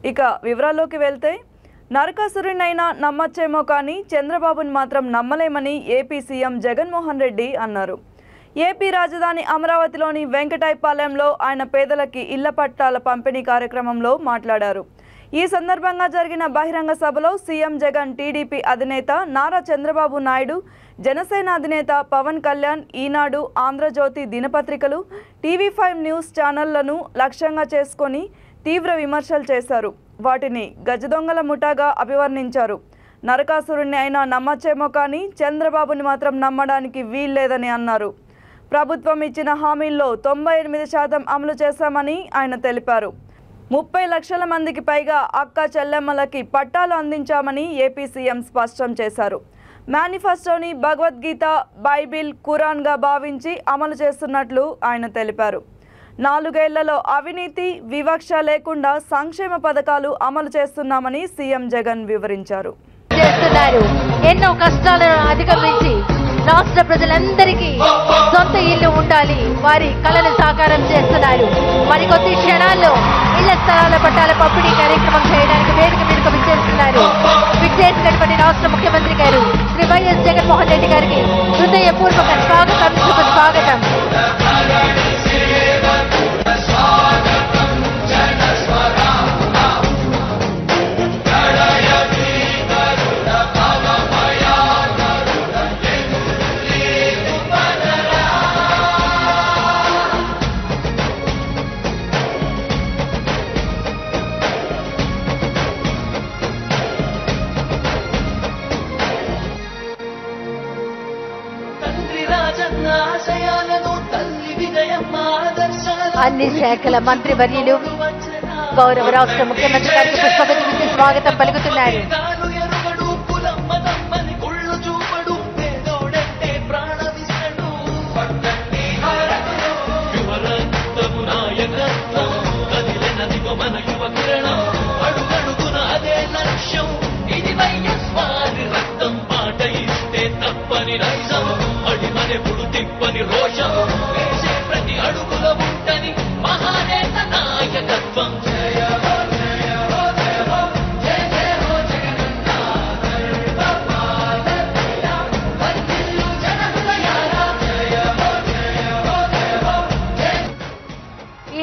ఇక వివరాల్లోకి వెళ్తే నరకాసురుడినైనా నమ్మచ్చేమో కానీ చంద్రబాబుని మాత్రం నమ్మలేమని ఏపీ సీఎం జగన్మోహన్ రెడ్డి అన్నారు. ఏపీ రాజధాని అమరావతిలోని వెంకటాయపాలెంలో ఆయన పేదలకి ఇళ్ల పట్టాల పంపిణీ కార్యక్రమంలో మాట్లాడారు. ఈ సందర్భంగా జరిగిన బహిరంగ సభలో సీఎం జగన్, టీడీపీ అధినేత నారా చంద్రబాబు నాయుడు, జనసేన అధినేత పవన్ కళ్యాణ్, ఈనాడు, ఆంధ్రజ్యోతి దినపత్రికలు, టీవీ5 న్యూస్ ఛానళ్లను లక్ష్యంగా చేసుకొని తీవ్ర విమర్శలు చేశారు. వాటిని గజదొంగల ముఠాగా అభివర్ణించారు. నరకాసురుణ్ణి అయినా నమ్మచ్చేమో కానీ చంద్రబాబుని మాత్రం నమ్మడానికి వీల్లేదని అన్నారు. ప్రభుత్వం ఇచ్చిన హామీల్లో 98% అమలు చేశామని ఆయన తెలిపారు. 30 లక్షల మందికి పైగా అక్క చెల్లెమ్మలకి పట్టాలు అందించామని ఏపీ సీఎం స్పష్టం చేశారు. మేనిఫెస్టోని భగవద్గీత, బైబిల్, ఖురాన్గా భావించి అమలు చేస్తున్నట్లు ఆయన తెలిపారు. 4 ఏళ్లలో అవినీతి, వివక్ష లేకుండా సంక్షేమ పథకాలు అమలు చేస్తున్నామని సీఎం జగన్ వివరించారు. ఎన్నో కష్టాలను అధిగమించి రాష్ట్ర ప్రజలందరికీ సొంత ఇల్లు ఉండాలి, వారి కళను సాకారం చేస్తున్నారు. మరికొద్ది క్షణాల్లో ఇళ్ల స్థలాల పట్టాల పంపిణీ కార్యక్రమం చేయడానికి వేదిక మీదకు విచ్చేసినటువంటి రాష్ట్ర ముఖ్యమంత్రి గారు శ్రీ వైఎస్ జగన్మోహన్ రెడ్డి గారికి హృదయపూర్వక స్వాగతం. అన్ని శాఖల మంత్రివర్యులు గౌరవ రాష్ట్ర ముఖ్యమంత్రి గారికి పుష్పగుచ్ఛం ఇచ్చి స్వాగతం పలుకుతున్నారు.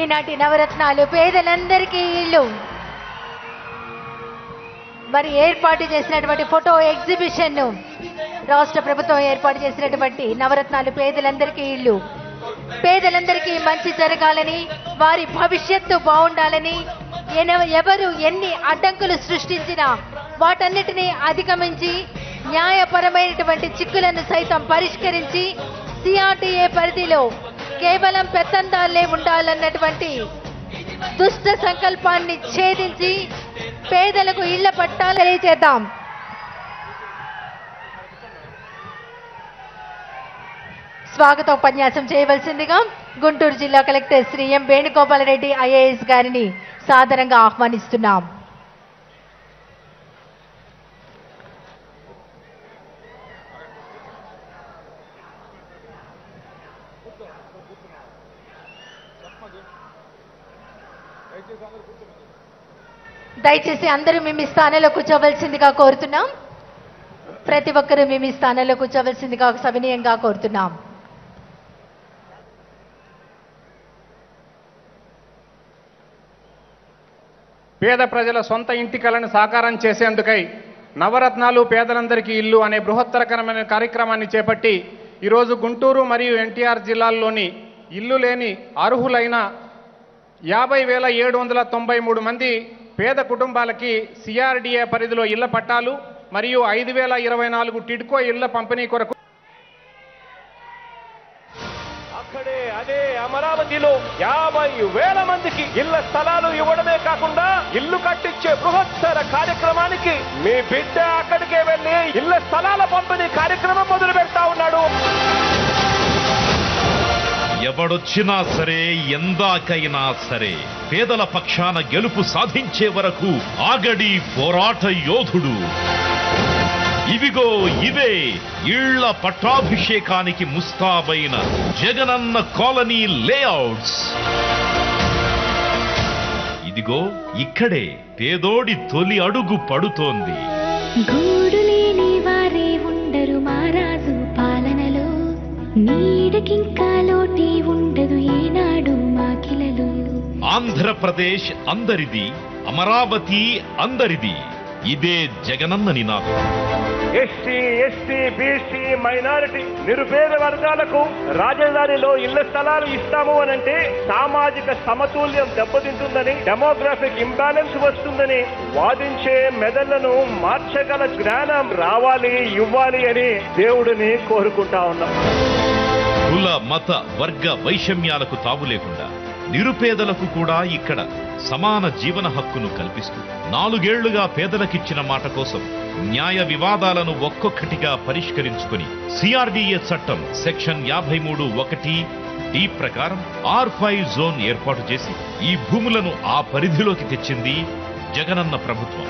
ఈనాటి నవరత్నాలు పేదలందరికీ ఇల్లు మరి ఏర్పాటు చేసినటువంటి ఫోటో ఎగ్జిబిషన్ రాష్ట్ర ప్రభుత్వం ఏర్పాటు చేసినటువంటి నవరత్నాలు పేదలందరికీ ఇల్లు, పేదలందరికీ మంచి జరగాలని, వారి భవిష్యత్తు బాగుండాలని, ఎవరు ఎన్ని అడ్డంకులు సృష్టించినా వాటన్నిటినీ అధిగమించి న్యాయపరమైనటువంటి చిక్కులను సైతం పరిష్కరించి సిఆర్టీఏ పరిధిలో కేవలం పెత్తందారులే ఉండాలన్నటువంటి దుష్ట సంకల్పాన్ని ఛేదించి పేదలకు ఇళ్ల పట్టాలు తెలియజేద్దాం. స్వాగతోపన్యాసం చేయవలసిందిగా గుంటూరు జిల్లా కలెక్టర్ శ్రీ ఎం వేణుగోపాలరెడ్డి ఐఏఎస్ గారిని సాదరంగా ఆహ్వానిస్తున్నాం. దయచేసి అందరూ మీ స్థానంలో కూర్చోవలసిందిగా కోరుతున్నాం. ప్రతి ఒక్కరూ మీ స్థానంలో కూర్చోవలసిందిగా సవినయంగా కోరుతున్నాం. పేద ప్రజల సొంత ఇంటి కలను సాకారం చేసేందుకై నవరత్నాలు పేదలందరికీ ఇల్లు అనే బృహత్తరకరమైన కార్యక్రమాన్ని చేపట్టి ఈరోజు గుంటూరు మరియు ఎన్టీఆర్ జిల్లాల్లోని ఇల్లు లేని అర్హులైన 50,793 మంది పేద కుటుంబాలకి సిఆర్డీఏ పరిధిలో ఇళ్ల పట్టాలు మరియు 5,024 టిడ్కో ఇళ్ల పంపిణీ కొరకు అదే అమరావతిలో 50,000 మందికి ఇళ్ల స్థలాలు ఇవ్వడమే కాకుండా ఇల్లు కట్టించే బృహత్తర కార్యక్రమానికి మీ బిడ్డ అక్కడికే వెళ్లి ఇళ్ల స్థలాల పంపిణీ కార్యక్రమం మొదలు పెడతా ఉన్నాడు. ఎవడొచ్చినా సరే, ఎందాకైనా సరే పేదల పక్షాన గెలుపు సాధించే వరకు ఆగడి పోరాట యోధుడు. ఇవిగో ఇవే ఇళ్ల పట్టాభిషేకానికి ముస్తాబైన జగనన్న కాలనీ లేఅవుట్స్. ఇదిగో ఇక్కడే పేదోడి తొలి అడుగు పడుతోంది. గూడు లేని వారే ఉండరు మారాజు పాలనలో, నీడకింకా లోటే ఉండదు ఏనాడు మాకిలలో. ఆంధ్రప్రదేశ్ అందరిది, అమరావతి అందరిది. ఇదే జగనన్న నినాదం. ఎస్సీ, ఎస్టీ, బీసీ, మైనారిటీ, నిరుపేద వర్గాలకు రాజధానిలో ఇళ్ల స్థలాలు ఇస్తాము అనంటే సామాజిక సమతుల్యం దెబ్బతింటుందని, డెమోగ్రాఫిక్ ఇంబ్యాలెన్స్ వస్తుందని వాదించే మెదళ్లను మార్చగల జ్ఞానం రావాలి, ఇవ్వాలి అని దేవుడిని కోరుకుంటా ఉన్నాం. కుల మత వర్గ వైషమ్యాలకు తావు లేకుండా నిరుపేదలకు కూడా ఇక్కడ సమాన జీవన హక్కును కల్పిస్తూ 4 ఏళ్లుగా పేదలకిచ్చిన మాట కోసం న్యాయ వివాదాలను ఒక్కొక్కటిగా పరిష్కరించుకుని సిఆర్డీఏ చట్టం సెక్షన్ 53(1)(d) ప్రకారం R5 జోన్ ఏర్పాటు చేసి ఈ భూములను ఆ పరిధిలోకి తెచ్చింది జగనన్న ప్రభుత్వం.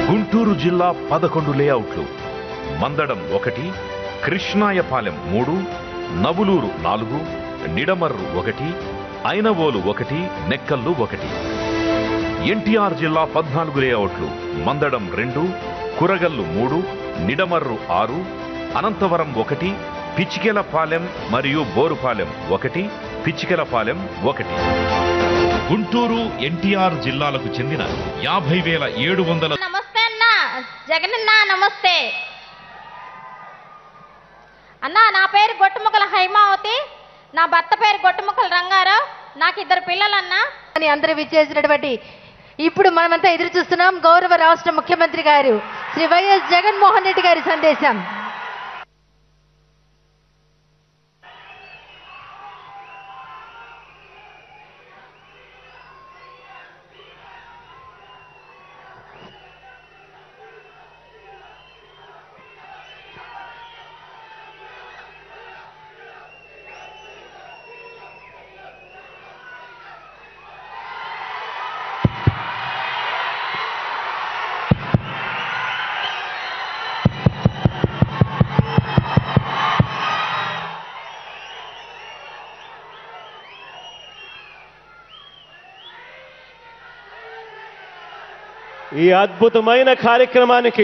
గుంటూరు జిల్లా 11 లేఅవుట్లు, మందడం 1, కృష్ణాయపాలెం 3, నవులూరు 4, నిడమర్రు 1, ఐనవోలు 1, నెక్కల్లు 1. ఎన్టీఆర్ జిల్లా 14 లేఅవుట్లు, మందడం 2, కురగల్లు 3, నిడమర్రు 6, అనంతవరం 1, పిచ్చికెలపాలెం మరియు బోరుపాలెం 1, పిచ్చికెలపాలెం 1. గుంటూరు ఎన్టీఆర్ జిల్లాలకు చెందిన 50,700. నమస్తే అన్న జగనన్న, నమస్తే అన్న. నా పేరు గొట్టుముక్కల హైమావతి, నా భర్త పేరు గొట్టుముక్కల రంగారావు, నాకు 2 పిల్లలన్నా అని అందరూ విచ్చేసినటువంటి ఇప్పుడు మనమంతా ఎదురు చూస్తున్నాం గౌరవ రాష్ట్ర ముఖ్యమంత్రి గారు శ్రీ వైఎస్ జగన్మోహన్ రెడ్డి గారి సందేశం. ఈ అద్భుతమైన కార్యక్రమానికి